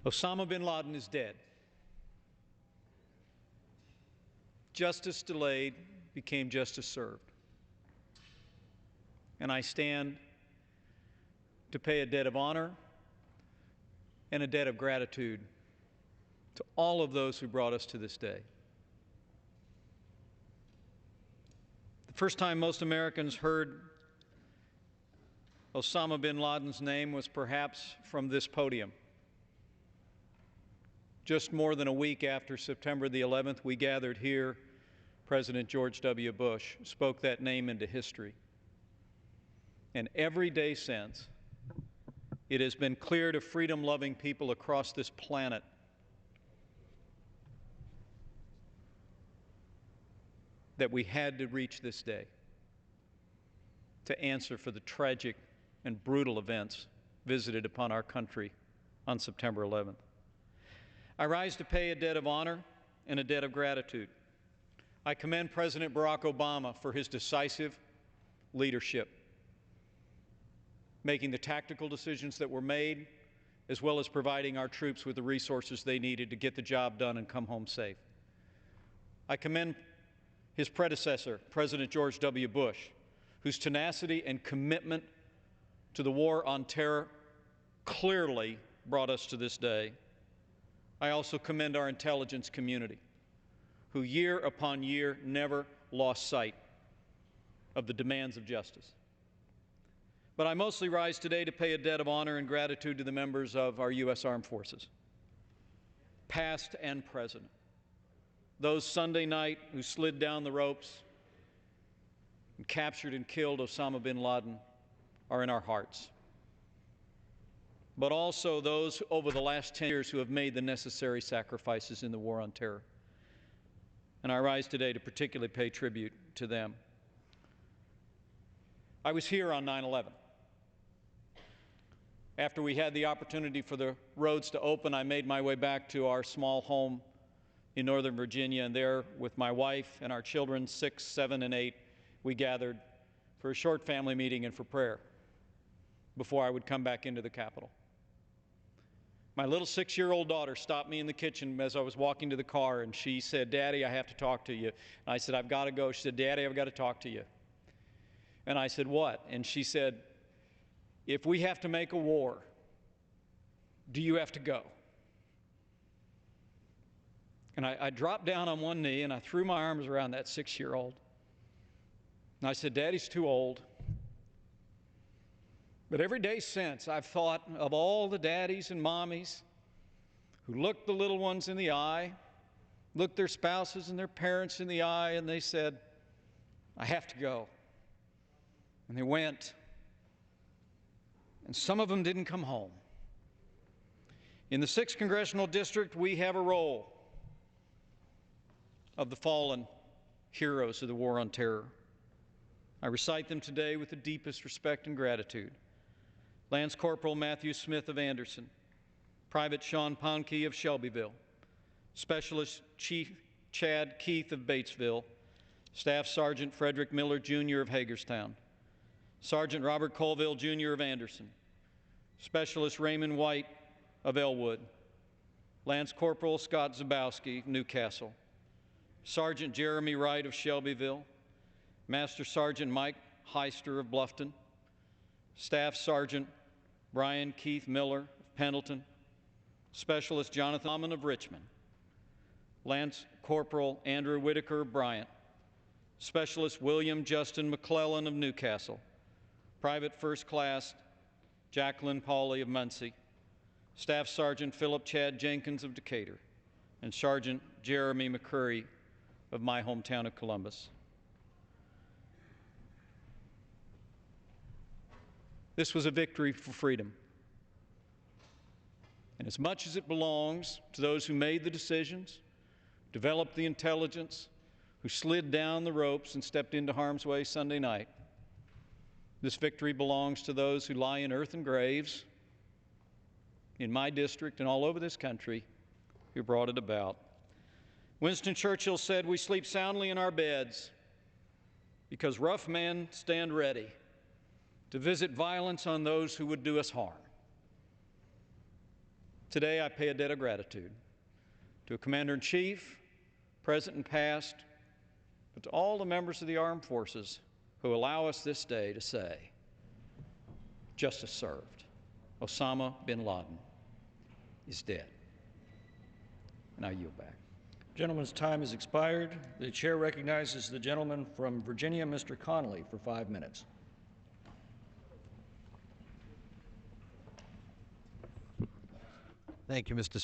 Osama bin Laden is dead. Justice delayed became justice served. And I stand to pay a debt of honor and a debt of gratitude to all of those who brought us to this day. The first time most Americans heard Osama bin Laden's name was perhaps from this podium. Just more than a week after September the 11th, we gathered here. President George W. Bush spoke that name into history. And every day since, it has been clear to freedom-loving people across this planet that we had to reach this day to answer for the tragic and brutal events visited upon our country on September 11th. I rise to pay a debt of honor and a debt of gratitude. I commend President Barack Obama for his decisive leadership, making the tactical decisions that were made, as well as providing our troops with the resources they needed to get the job done and come home safe. I commend his predecessor, President George W. Bush, whose tenacity and commitment to the war on terror clearly brought us to this day. I also commend our intelligence community, who year upon year never lost sight of the demands of justice. But I mostly rise today to pay a debt of honor and gratitude to the members of our U.S. Armed Forces, past and present. Those Sunday night who slid down the ropes and captured and killed Osama bin Laden are in our hearts. But also those over the last 10 years who have made the necessary sacrifices in the war on terror. And I rise today to particularly pay tribute to them. I was here on 9/11. After we had the opportunity for the roads to open, I made my way back to our small home in Northern Virginia, and there, with my wife and our children, 6, 7, and 8, we gathered for a short family meeting and for prayer before I would come back into the Capitol. My little 6-year-old daughter stopped me in the kitchen as I was walking to the car, and she said, "Daddy, I have to talk to you." And I said, "I've got to go." She said, "Daddy, I've got to talk to you." And I said, "What?" And she said, "If we have to make a war, do you have to go?" And I dropped down on one knee and I threw my arms around that 6-year-old. And I said, "Daddy's too old." But every day since, I've thought of all the daddies and mommies who looked the little ones in the eye, looked their spouses and their parents in the eye, and they said, "I have to go." And they went. And some of them didn't come home. In the 6th Congressional District, we have a roll of the fallen heroes of the war on terror. I recite them today with the deepest respect and gratitude. Lance Corporal Matthew Smith of Anderson, Private Sean Ponkey of Shelbyville, Specialist Chief Chad Keith of Batesville, Staff Sergeant Frederick Miller, Jr. of Hagerstown, Sergeant Robert Colville, Jr. of Anderson, Specialist Raymond White of Elwood, Lance Corporal Scott Zabowski, Newcastle, Sergeant Jeremy Wright of Shelbyville, Master Sergeant Mike Heister of Bluffton, Staff Sergeant Brian Keith Miller of Pendleton, Specialist Jonathan Alman of Richmond, Lance Corporal Andrew Whitaker of Bryant, Specialist William Justin McClellan of Newcastle, Private First Class Jacqueline Pauley of Muncie, Staff Sergeant Philip Chad Jenkins of Decatur, and Sergeant Jeremy McCurry of my hometown of Columbus. This was a victory for freedom. And as much as it belongs to those who made the decisions, developed the intelligence, who slid down the ropes and stepped into harm's way Sunday night, this victory belongs to those who lie in earthen graves in my district and all over this country who brought it about. Winston Churchill said, "We sleep soundly in our beds because rough men stand ready to visit violence on those who would do us harm." Today, I pay a debt of gratitude to a Commander-in-Chief, present and past, but to all the members of the armed forces who allow us this day to say, justice served. Osama bin Laden is dead. And I yield back. Gentleman's time has expired. The chair recognizes the gentleman from Virginia, Mr. Connolly, for 5 minutes. Thank you, Mr. Speaker.